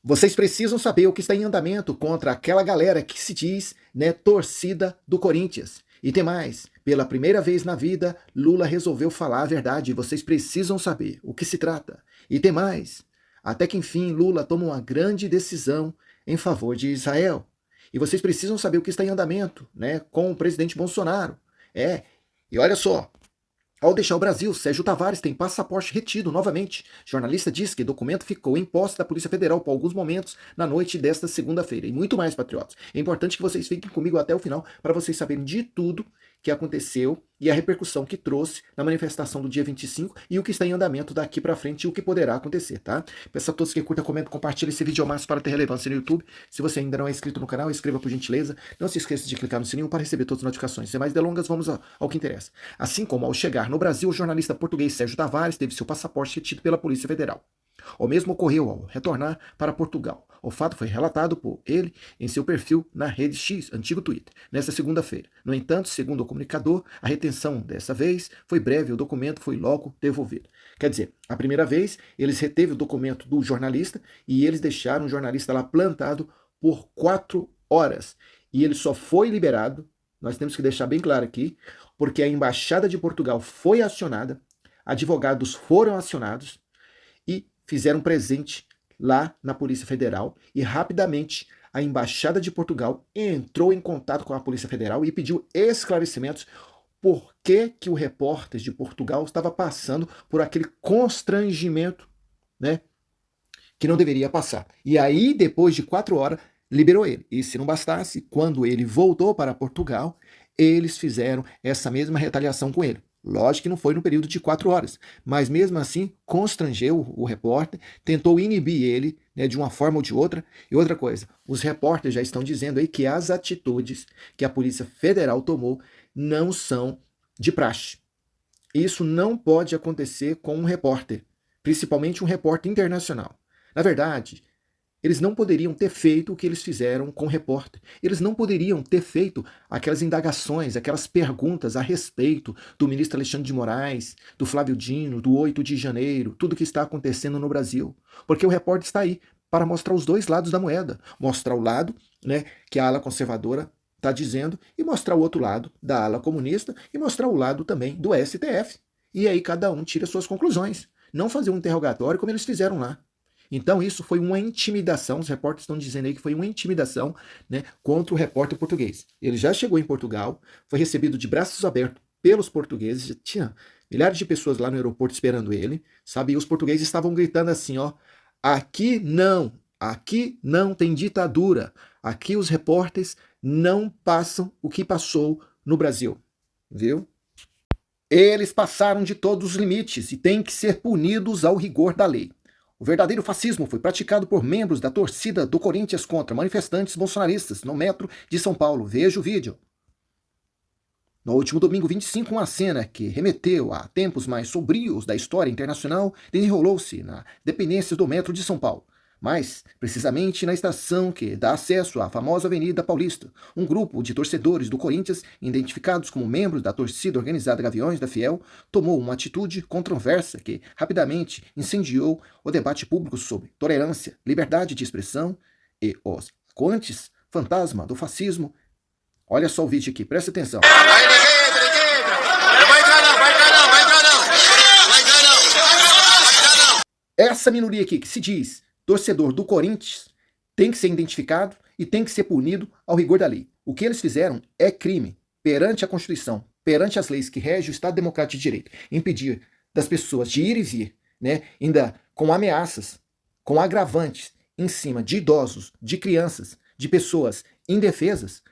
Vocês precisam saber o que está em andamento contra aquela galera que se diz, né, torcida do Corinthians. E tem mais, pela primeira vez na vida, Lula resolveu falar a verdade. Vocês precisam saber o que se trata. E tem mais, até que enfim Lula toma uma grande decisão em favor de Israel. E vocês precisam saber o que está em andamento, né, com o presidente Bolsonaro. E olha só, ao deixar o Brasil, Sérgio Tavares tem passaporte retido novamente. Jornalista diz que documento ficou em posse da Polícia Federal por alguns momentos na noite desta segunda-feira. E muito mais, patriotas. É importante que vocês fiquem comigo até o final para vocês saberem de tudo que aconteceu e a repercussão que trouxe na manifestação do dia 25 e o que está em andamento daqui para frente e o que poderá acontecer, tá? Peço a todos que curtam, comentem, compartilhem esse vídeo ao máximo para ter relevância no YouTube. Se você ainda não é inscrito no canal, inscreva por gentileza. Não se esqueça de clicar no sininho para receber todas as notificações. Sem mais delongas, vamos ao que interessa. Assim como ao chegar no Brasil, o jornalista português Sérgio Tavares teve seu passaporte retido pela Polícia Federal. O mesmo ocorreu ao retornar para Portugal. O fato foi relatado por ele em seu perfil na rede X, antigo Twitter, nesta segunda-feira. No entanto, segundo o comunicador, a retenção dessa vez foi breve e o documento foi logo devolvido. Quer dizer, a primeira vez eles reteve o documento do jornalista e eles deixaram o jornalista lá plantado por 4 horas. E ele só foi liberado, nós temos que deixar bem claro aqui, porque a Embaixada de Portugal foi acionada, advogados foram acionados e fizeram presente lá na Polícia Federal e rapidamente a Embaixada de Portugal entrou em contato com a Polícia Federal e pediu esclarecimentos por que o repórter de Portugal estava passando por aquele constrangimento, né, que não deveria passar. E aí, depois de 4 horas, liberou ele. E se não bastasse, quando ele voltou para Portugal, eles fizeram essa mesma retaliação com ele. Lógico que não foi no período de 4 horas, mas mesmo assim constrangeu o repórter, tentou inibir ele, né, de uma forma ou de outra. E outra coisa, os repórteres já estão dizendo aí que as atitudes que a Polícia Federal tomou não são de praxe. Isso não pode acontecer com um repórter, principalmente um repórter internacional. Na verdade, eles não poderiam ter feito o que eles fizeram com o repórter. Eles não poderiam ter feito aquelas indagações, aquelas perguntas a respeito do ministro Alexandre de Moraes, do Flávio Dino, do 8 de janeiro, tudo que está acontecendo no Brasil. Porque o repórter está aí para mostrar os dois lados da moeda. Mostrar o lado, né, que a ala conservadora está dizendo e mostrar o outro lado da ala comunista e mostrar o lado também do STF. E aí cada um tira suas conclusões. Não fazer um interrogatório como eles fizeram lá. Então isso foi uma intimidação, os repórteres estão dizendo aí que foi uma intimidação, né, contra o repórter português. Ele já chegou em Portugal, foi recebido de braços abertos pelos portugueses, já tinha milhares de pessoas lá no aeroporto esperando ele, sabe? E os portugueses estavam gritando assim, ó, aqui não tem ditadura, aqui os repórteres não passam o que passou no Brasil, viu? Eles passaram de todos os limites e têm que ser punidos ao rigor da lei. O verdadeiro fascismo foi praticado por membros da torcida do Corinthians contra manifestantes bolsonaristas no metro de São Paulo. Veja o vídeo. No último domingo 25, uma cena que remeteu a tempos mais sombrios da história internacional desenrolou-se na dependência do metro de São Paulo. Mais precisamente na estação que dá acesso à famosa Avenida Paulista. Um grupo de torcedores do Corinthians, identificados como membros da torcida organizada Gaviões da Fiel, tomou uma atitude controversa que rapidamente incendiou o debate público sobre tolerância, liberdade de expressão e os acontes fantasma do fascismo. Olha só o vídeo aqui, presta atenção. Essa minoria aqui que se diz torcedor do Corinthians tem que ser identificado e tem que ser punido ao rigor da lei. O que eles fizeram é crime perante a Constituição, perante as leis que regem o Estado Democrático de Direito. Impedir das pessoas de ir e vir, né, ainda com ameaças, com agravantes em cima de idosos, de crianças, de pessoas indefesas,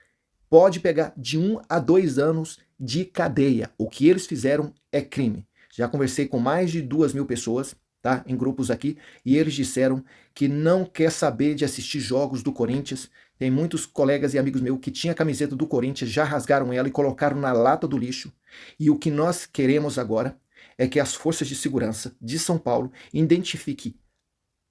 pode pegar de 1 a 2 anos de cadeia. O que eles fizeram é crime. Já conversei com mais de 2.000 pessoas, tá, em grupos aqui, e eles disseram que não quer saber de assistir jogos do Corinthians. Tem muitos colegas e amigos meus que tinham a camiseta do Corinthians, já rasgaram ela e colocaram na lata do lixo. E o que nós queremos agora é que as forças de segurança de São Paulo identifiquem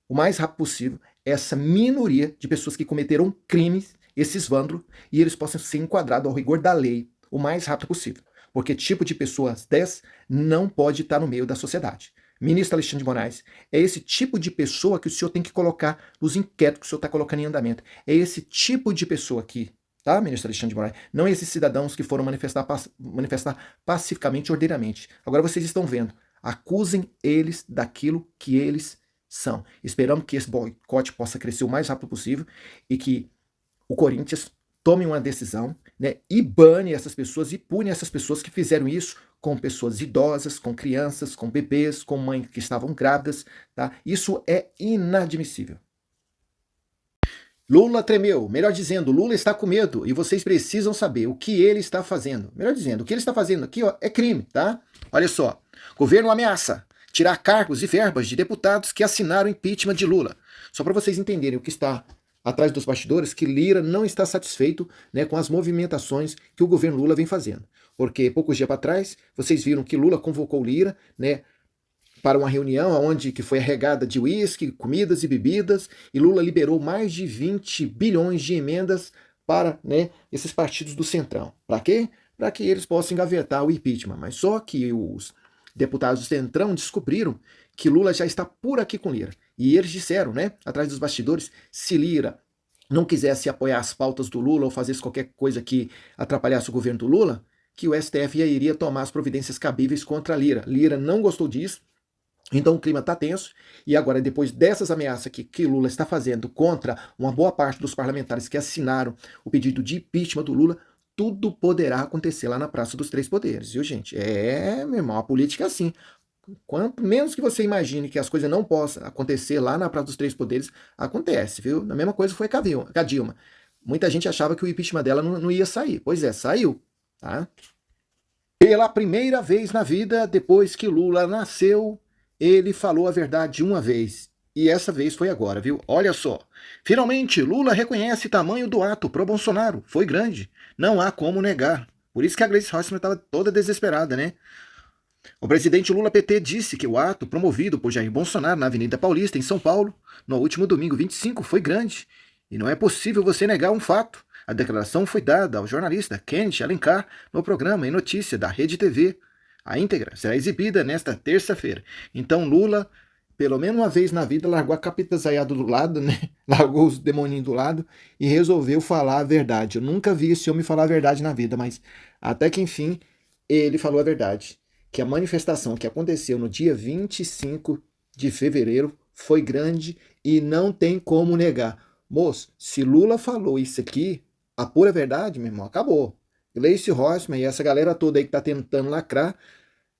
o mais rápido possível essa minoria de pessoas que cometeram crimes, esses vândalos, e eles possam ser enquadrados ao rigor da lei o mais rápido possível. Porque tipo de pessoas dessas não pode estar no meio da sociedade. Ministro Alexandre de Moraes, é esse tipo de pessoa que o senhor tem que colocar nos inquéritos que o senhor está colocando em andamento. É esse tipo de pessoa aqui, tá, ministro Alexandre de Moraes? Não esses cidadãos que foram manifestar pacificamente e ordeiramente. Agora vocês estão vendo. Acusem eles daquilo que eles são. Esperamos que esse boicote possa crescer o mais rápido possível e que o Corinthians tome uma decisão, né, e bane essas pessoas e pune essas pessoas que fizeram isso com pessoas idosas, com crianças, com bebês, com mães que estavam grávidas, tá? Isso é inadmissível. Lula tremeu, melhor dizendo, Lula está com medo e vocês precisam saber o que ele está fazendo. Melhor dizendo, o que ele está fazendo aqui, ó, é crime, tá? Olha só, governo ameaça tirar cargos e verbas de deputados que assinaram impeachment de Lula. Só para vocês entenderem o que está atrás dos bastidores, que Lira não está satisfeito, né, com as movimentações que o governo Lula vem fazendo. Porque poucos dias para trás, vocês viram que Lula convocou Lira, né, para uma reunião onde que foi regada de uísque, comidas e bebidas, e Lula liberou mais de 20 bilhões de emendas para, né, esses partidos do Centrão. Para quê? Para que eles possam engavetar o impeachment. Mas só que os deputados do Centrão descobriram que Lula já está por aqui com Lira. E eles disseram, né, atrás dos bastidores, se Lira não quisesse apoiar as pautas do Lula ou fazer qualquer coisa que atrapalhasse o governo do Lula, que o STF iria tomar as providências cabíveis contra Lira. Lira não gostou disso, então o clima está tenso, e agora, depois dessas ameaças que Lula está fazendo contra uma boa parte dos parlamentares que assinaram o pedido de impeachment do Lula, tudo poderá acontecer lá na Praça dos Três Poderes, viu, gente? meu irmão, a política é assim. Quanto menos que você imagine que as coisas não possam acontecer lá na Praça dos Três Poderes, acontece, viu? A mesma coisa foi com a Dilma. Muita gente achava que o impeachment dela não ia sair. Pois é, saiu, tá? Pela primeira vez na vida, depois que Lula nasceu, ele falou a verdade uma vez. E essa vez foi agora, viu? Olha só. Finalmente, Lula reconhece o tamanho do ato pro Bolsonaro. Foi grande. Não há como negar. Por isso que a Gleice Hoffmann estava toda desesperada, né? O presidente Lula PT disse que o ato promovido por Jair Bolsonaro na Avenida Paulista, em São Paulo, no último domingo 25, foi grande. E não é possível você negar um fato. A declaração foi dada ao jornalista Kenneth Alencar no programa Em Notícia da Rede TV. A íntegra será exibida nesta terça-feira. Então Lula, pelo menos uma vez na vida, largou a capitazaiada do lado, né? Largou os demoninhos do lado e resolveu falar a verdade. Eu nunca vi esse homem falar a verdade na vida, mas até que enfim ele falou a verdade. Que a manifestação que aconteceu no dia 25 de fevereiro foi grande e não tem como negar. Moço, se Lula falou isso aqui, a pura verdade, meu irmão, acabou. Gleice Hoffmann e essa galera toda aí que tá tentando lacrar,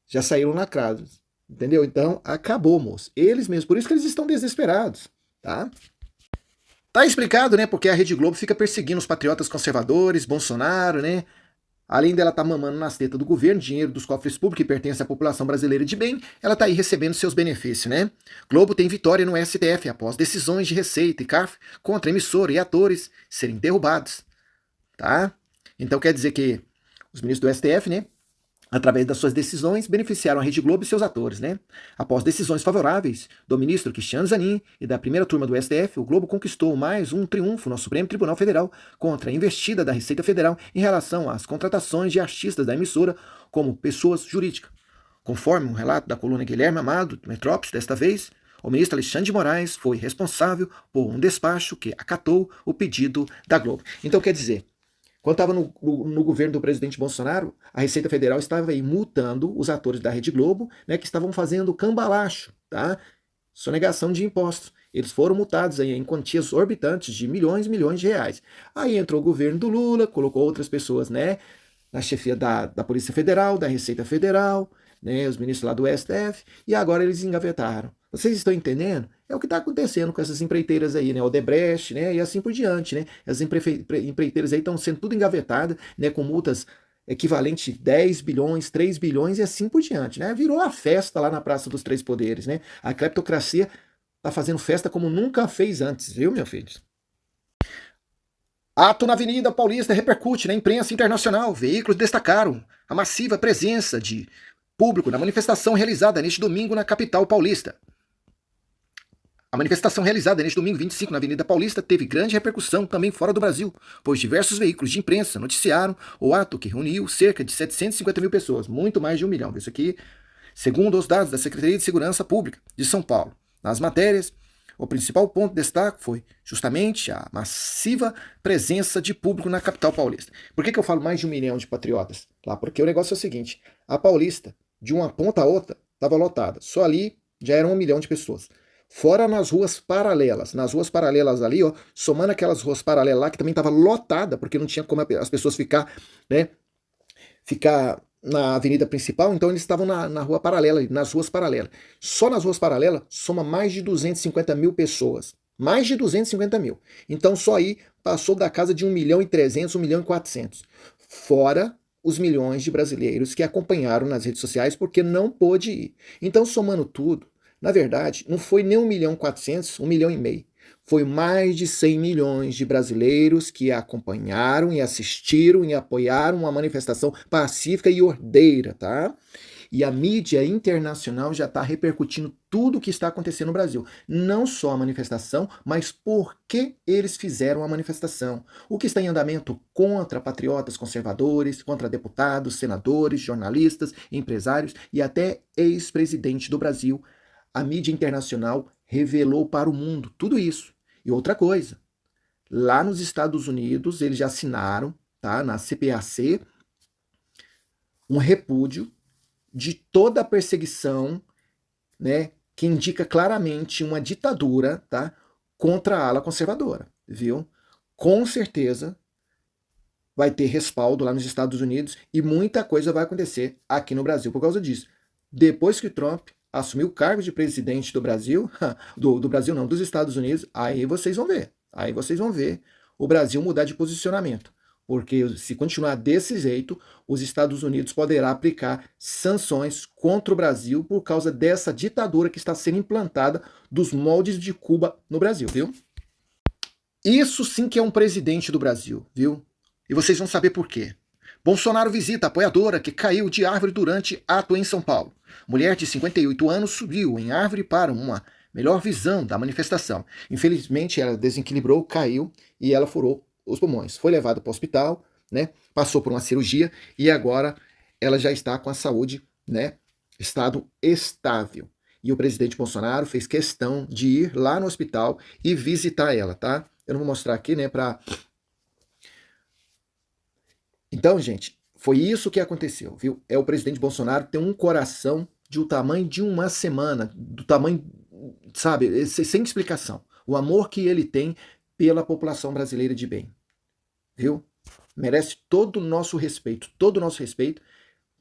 já saíram lacrados, entendeu? Então, acabou, moço. Eles mesmos, por isso que eles estão desesperados, tá? Tá explicado, né, porque a Rede Globo fica perseguindo os patriotas conservadores, Bolsonaro, né? Além dela estar mamando nas tetas do governo, dinheiro dos cofres públicos que pertence à população brasileira de bem, ela está aí recebendo seus benefícios, né? Globo tem vitória no STF após decisões de Receita e CARF contra emissora e atores serem derrubados, tá? Então quer dizer que os ministros do STF, né, através das suas decisões, beneficiaram a Rede Globo e seus atores, né? Após decisões favoráveis do ministro Cristiano Zanin e da primeira turma do STF, o Globo conquistou mais um triunfo no Supremo Tribunal Federal contra a investida da Receita Federal em relação às contratações de artistas da emissora como pessoas jurídicas. Conforme um relato da coluna Guilherme Amado, do Metrópolis, desta vez, o ministro Alexandre de Moraes foi responsável por um despacho que acatou o pedido da Globo. Então, quer dizer, quando estava no governo do presidente Bolsonaro, a Receita Federal estava aí multando os atores da Rede Globo, né, que estavam fazendo cambalacho, tá? Sonegação de impostos. Eles foram multados aí em quantias orbitantes de milhões e milhões de reais. Aí entrou o governo do Lula, colocou outras pessoas, né, na chefia da Polícia Federal, da Receita Federal, né, os ministros lá do STF, e agora eles engavetaram. Vocês estão entendendo? É o que está acontecendo com essas empreiteiras aí, né? Odebrecht, né? E assim por diante, né? As empreiteiras aí estão sendo tudo engavetadas, né? Com multas equivalentes a 10 bilhões, 3 bilhões e assim por diante, né? Virou a festa lá na Praça dos Três Poderes, né? A cleptocracia está fazendo festa como nunca fez antes, viu, meus filhos? Ato na Avenida Paulista repercute na imprensa internacional. Veículos destacaram a massiva presença de público na manifestação realizada neste domingo na capital paulista. A manifestação realizada neste domingo 25 na Avenida Paulista teve grande repercussão também fora do Brasil, pois diversos veículos de imprensa noticiaram o ato que reuniu cerca de 750 mil pessoas, muito mais de 1 milhão. Isso aqui Segundo os dados da Secretaria de Segurança Pública de São Paulo, nas matérias, o principal ponto de destaque foi justamente a massiva presença de público na capital paulista. Por que eu falo mais de 1 milhão de patriotas lá? Porque o negócio é o seguinte, a Paulista, de uma ponta a outra, estava lotada. Só ali já eram 1 milhão de pessoas. Fora nas ruas paralelas. Nas ruas paralelas ali, ó, somando aquelas ruas paralelas lá, que também estava lotada, porque não tinha como as pessoas ficar na avenida principal, então eles estavam na rua paralela, nas ruas paralelas. Só nas ruas paralelas soma mais de 250 mil pessoas. Mais de 250 mil. Então só aí passou da casa de 1 milhão e 300, 1 milhão e 400. Fora os milhões de brasileiros que acompanharam nas redes sociais porque não pôde ir. Então somando tudo, na verdade, não foi nem 1 milhão e 400, 1 milhão e meio. Foi mais de 100 milhões de brasileiros que acompanharam e assistiram e apoiaram uma manifestação pacífica e ordeira, tá? E a mídia internacional já está repercutindo tudo o que está acontecendo no Brasil. Não só a manifestação, mas por que eles fizeram a manifestação. O que está em andamento contra patriotas conservadores, contra deputados, senadores, jornalistas, empresários e até ex-presidente do Brasil. A mídia internacional revelou para o mundo tudo isso. E outra coisa, lá nos Estados Unidos, eles já assinaram, tá, na CPAC, um repúdio de toda a perseguição, né, que indica claramente uma ditadura, tá, contra a ala conservadora, viu? Com certeza vai ter respaldo lá nos Estados Unidos e muita coisa vai acontecer aqui no Brasil por causa disso. Depois que Trump assumiu o cargo de presidente do Brasil, do Brasil não, dos Estados Unidos, aí vocês vão ver. Aí vocês vão ver o Brasil mudar de posicionamento. Porque se continuar desse jeito, os Estados Unidos poderá aplicar sanções contra o Brasil por causa dessa ditadura que está sendo implantada dos moldes de Cuba no Brasil, viu? Isso sim que é um presidente do Brasil, viu? E vocês vão saber por quê. Bolsonaro visita a apoiadora que caiu de árvore durante ato em São Paulo. Mulher de 58 anos subiu em árvore para uma melhor visão da manifestação. Infelizmente, ela desequilibrou, caiu e ela furou os pulmões. Foi levada para o hospital, né? Passou por uma cirurgia e agora ela já está com a saúde, né? Estado estável. E o presidente Bolsonaro fez questão de ir lá no hospital e visitar ela, tá? Eu não vou mostrar aqui, né? Então, gente, foi isso que aconteceu, viu? É o presidente Bolsonaro ter um coração de o tamanho de uma semana, do tamanho, sabe, sem explicação. O amor que ele tem pela população brasileira de bem, viu? Merece todo o nosso respeito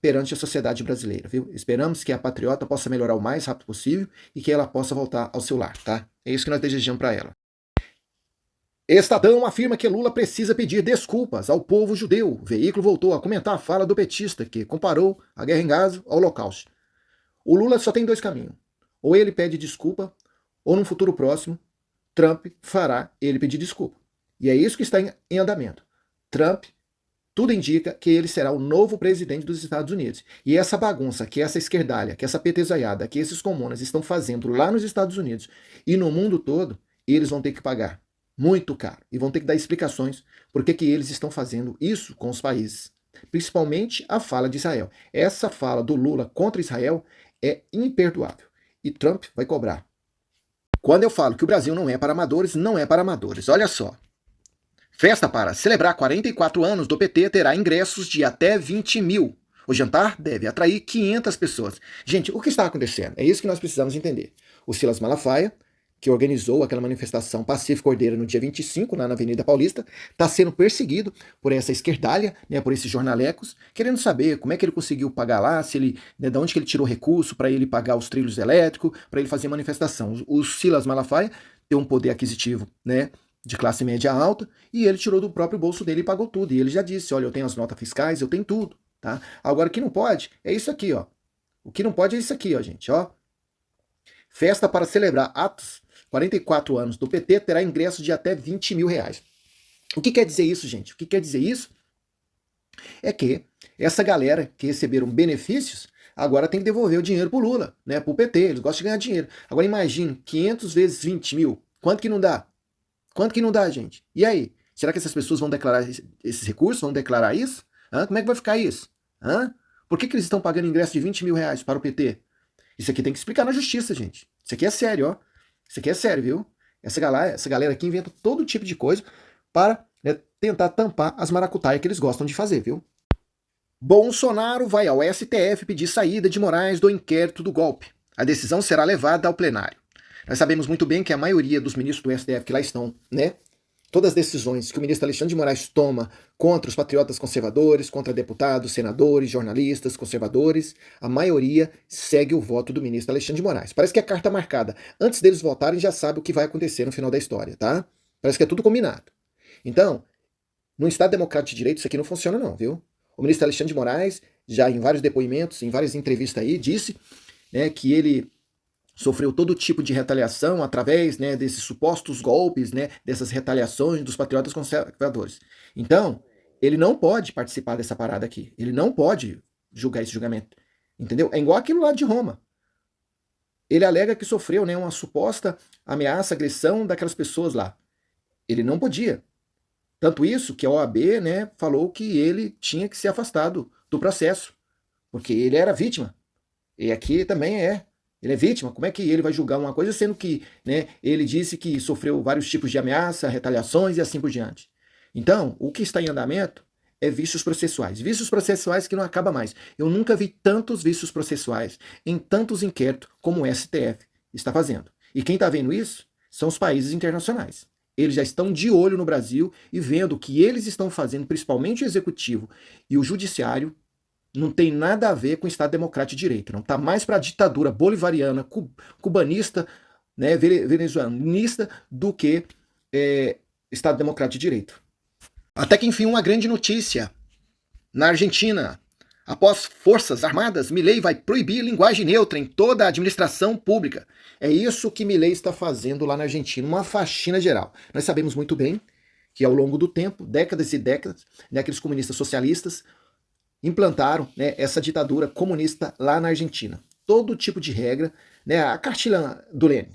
perante a sociedade brasileira, viu? Esperamos que a patriota possa melhorar o mais rápido possível e que ela possa voltar ao seu lar, tá? É isso que nós desejamos para ela. Estadão afirma que Lula precisa pedir desculpas ao povo judeu. O veículo voltou a comentar a fala do petista, que comparou a guerra em Gaza ao Holocausto. O Lula só tem 2 caminhos. Ou ele pede desculpa, ou num futuro próximo, Trump fará ele pedir desculpa. E é isso que está em andamento. Trump, tudo indica que ele será o novo presidente dos Estados Unidos. E essa bagunça, que essa esquerdalha, que essa petezaiada, que esses comunas estão fazendo lá nos Estados Unidos e no mundo todo, eles vão ter que pagar muito caro. E vão ter que dar explicações por que eles estão fazendo isso com os países. Principalmente a fala de Israel. Essa fala do Lula contra Israel é imperdoável. E Trump vai cobrar. Quando eu falo que o Brasil não é para amadores, não é para amadores. Olha só. Festa para celebrar 44 anos do PT terá ingressos de até 20 mil. O jantar deve atrair 500 pessoas. Gente, o que está acontecendo? É isso que nós precisamos entender. O Silas Malafaia, que organizou aquela manifestação pacífica ordeira no dia 25, lá na Avenida Paulista, está sendo perseguido por essa esquerdalha, né, por esses jornalecos, querendo saber como é que ele conseguiu pagar lá, se ele, né, de onde que ele tirou recurso para ele pagar os trilhos elétricos, para ele fazer manifestação. O Silas Malafaia tem um poder aquisitivo, né, de classe média alta, e ele tirou do próprio bolso dele e pagou tudo. E ele já disse, olha, eu tenho as notas fiscais, eu tenho tudo, tá? Agora, o que não pode é isso aqui, ó. O que não pode é isso aqui, ó, gente, ó. Festa para celebrar atos 44 anos do PT terá ingressos de até 20 mil reais. O que quer dizer isso, gente? O que quer dizer isso é que essa galera que receberam benefícios agora tem que devolver o dinheiro pro Lula, né? Pro PT, eles gostam de ganhar dinheiro. Agora imagine, 500 vezes 20 mil. Quanto que não dá? Quanto que não dá, gente? E aí? Será que essas pessoas vão declarar esses recursos? Vão declarar isso? Como é que vai ficar isso? Por que eles estão pagando ingresso de 20 mil reais para o PT? Isso aqui tem que explicar na justiça, gente. Isso aqui é sério, ó. Isso aqui é sério, viu? Essa galera aqui inventa todo tipo de coisa para, né, tentar tampar as maracutaias que eles gostam de fazer, viu? Bolsonaro vai ao STF pedir saída de Moraes do inquérito do golpe. A decisão será levada ao plenário. Nós sabemos muito bem que a maioria dos ministros do STF que lá estão, né? Todas as decisões que o ministro Alexandre de Moraes toma contra os patriotas conservadores, contra deputados, senadores, jornalistas, conservadores, a maioria segue o voto do ministro Alexandre de Moraes. Parece que é carta marcada. Antes deles votarem, já sabe o que vai acontecer no final da história, tá? Parece que é tudo combinado. Então, no Estado Democrático de Direito, isso aqui não funciona não, viu? O ministro Alexandre de Moraes, já em vários depoimentos, em várias entrevistas aí, disse, né, que ele sofreu todo tipo de retaliação através, né, desses supostos golpes, né, dessas retaliações dos patriotas conservadores. Então, ele não pode participar dessa parada aqui. Ele não pode julgar esse julgamento. Entendeu? É igual aquilo lá de Roma. Ele alega que sofreu, né, uma suposta ameaça, agressão daquelas pessoas lá. Ele não podia. Tanto isso que a OAB, né, falou que ele tinha que ser afastado do processo, porque ele era vítima. E aqui também é. Ele é vítima. Como é que ele vai julgar uma coisa sendo que, né, ele disse que sofreu vários tipos de ameaça, retaliações e assim por diante? Então, o que está em andamento é vícios processuais. Vícios processuais que não acaba mais. Eu nunca vi tantos vícios processuais em tantos inquéritos como o STF está fazendo. E quem está vendo isso são os países internacionais. Eles já estão de olho no Brasil e vendo o que eles estão fazendo, principalmente o executivo e o judiciário, não tem nada a ver com o Estado Democrático de Direito. Não está mais para a ditadura bolivariana, cubanista, né, venezuelanista, do que Estado Democrático de Direito. Até que enfim, uma grande notícia. Na Argentina, após Forças Armadas, Milei vai proibir linguagem neutra em toda a administração pública. É isso que Milei está fazendo lá na Argentina, uma faxina geral. Nós sabemos muito bem que ao longo do tempo, décadas e décadas, né, aqueles comunistas socialistas implantaram, né, essa ditadura comunista lá na Argentina. Todo tipo de regra, né, a cartilha do Lênin.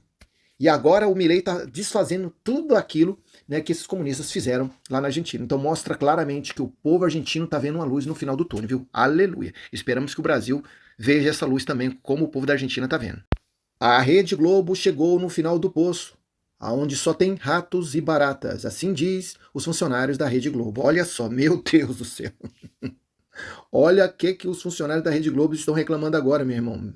E agora o Milei está desfazendo tudo aquilo, né, que esses comunistas fizeram lá na Argentina. Então mostra claramente que o povo argentino está vendo uma luz no final do túnel, viu? Aleluia. Esperamos que o Brasil veja essa luz também, como o povo da Argentina está vendo. A Rede Globo chegou no final do poço, aonde só tem ratos e baratas. Assim diz os funcionários da Rede Globo. Olha só, meu Deus do céu. Olha o que os funcionários da Rede Globo estão reclamando agora, meu irmão.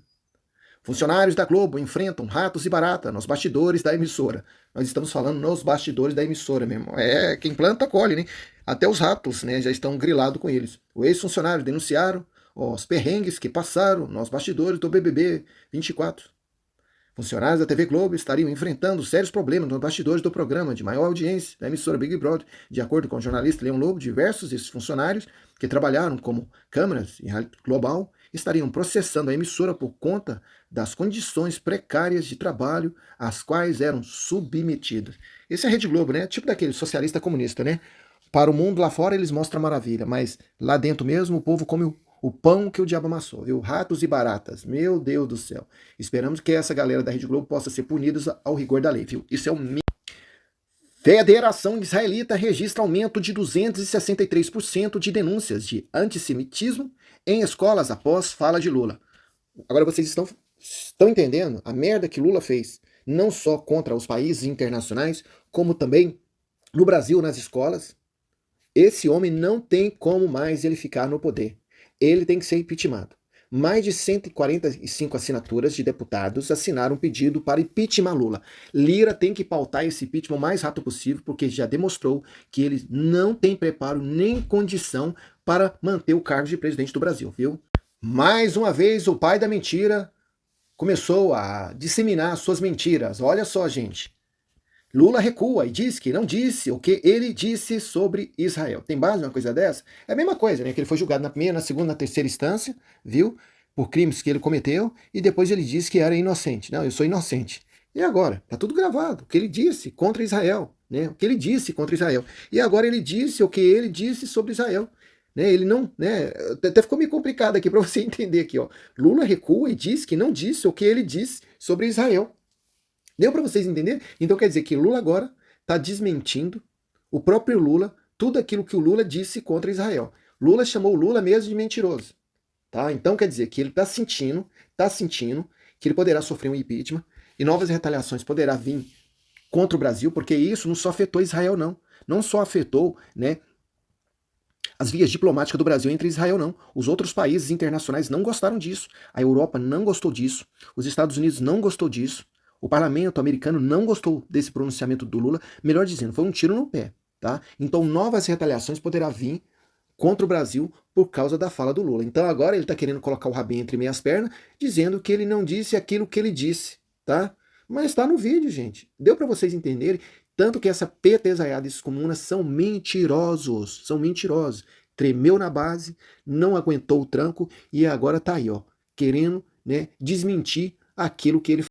Funcionários da Globo enfrentam ratos e barata nos bastidores da emissora. Nós estamos falando nos bastidores da emissora, meu irmão. É, quem planta, colhe, né? Até os ratos, né, já estão grilados com eles. Os ex-funcionários denunciaram os perrengues que passaram nos bastidores do BBB 24. Funcionários da TV Globo estariam enfrentando sérios problemas nos bastidores do programa de maior audiência da emissora Big Brother. De acordo com o jornalista Leão Lobo, diversos desses funcionários que trabalharam como câmeras em rádio global estariam processando a emissora por conta das condições precárias de trabalho às quais eram submetidos. Esse é a Rede Globo, né? Tipo daquele socialista comunista, né? Para o mundo lá fora eles mostram maravilha, mas lá dentro mesmo o povo come o pão que o diabo amassou, viu? Ratos e baratas, meu Deus do céu. Esperamos que essa galera da Rede Globo possa ser punida ao rigor da lei, viu? Isso é um... Federação Israelita registra aumento de 263% de denúncias de antissemitismo em escolas após fala de Lula. Agora vocês estão entendendo a merda que Lula fez, não só contra os países internacionais, como também no Brasil, nas escolas. Esse homem não tem como mais ele ficar no poder. Ele tem que ser impeachmentado. Mais de 145 assinaturas de deputados assinaram um pedido para impeachment Lula. Lira tem que pautar esse impeachment o mais rápido possível, porque já demonstrou que ele não tem preparo nem condição para manter o cargo de presidente do Brasil, viu? Mais uma vez, o pai da mentira começou a disseminar suas mentiras. Olha só, gente. Lula recua e diz que não disse o que ele disse sobre Israel. Tem base numa coisa dessa? É a mesma coisa, né? Que ele foi julgado na primeira, na segunda, na terceira instância, viu? Por crimes que ele cometeu, e depois ele disse que era inocente. Não, eu sou inocente. E agora? Tá tudo gravado. O que ele disse contra Israel, né? O que ele disse contra Israel. E agora ele disse o que ele disse sobre Israel. Né? Ele não, né? Até ficou meio complicado aqui para você entender aqui, ó. Lula recua e diz que não disse o que ele disse sobre Israel. Deu para vocês entenderem? Então quer dizer que Lula agora está desmentindo o próprio Lula, tudo aquilo que o Lula disse contra Israel. Lula chamou o Lula mesmo de mentiroso. Tá? Então quer dizer que ele está sentindo que ele poderá sofrer um impeachment e novas retaliações poderá vir contra o Brasil, porque isso não só afetou Israel, não. Não só afetou, né, as vias diplomáticas do Brasil entre Israel, não. Os outros países internacionais não gostaram disso. A Europa não gostou disso. Os Estados Unidos não gostou disso. O parlamento americano não gostou desse pronunciamento do Lula. Melhor dizendo, foi um tiro no pé. Tá? Então, novas retaliações poderá vir contra o Brasil por causa da fala do Lula. Então, agora ele está querendo colocar o rabinho entre meias pernas, dizendo que ele não disse aquilo que ele disse. Tá? Mas está no vídeo, gente. Deu para vocês entenderem. Tanto que essa petezaiada, esses comunas, são mentirosos. São mentirosos. Tremeu na base, não aguentou o tranco e agora tá aí, ó, querendo, né, desmentir aquilo que ele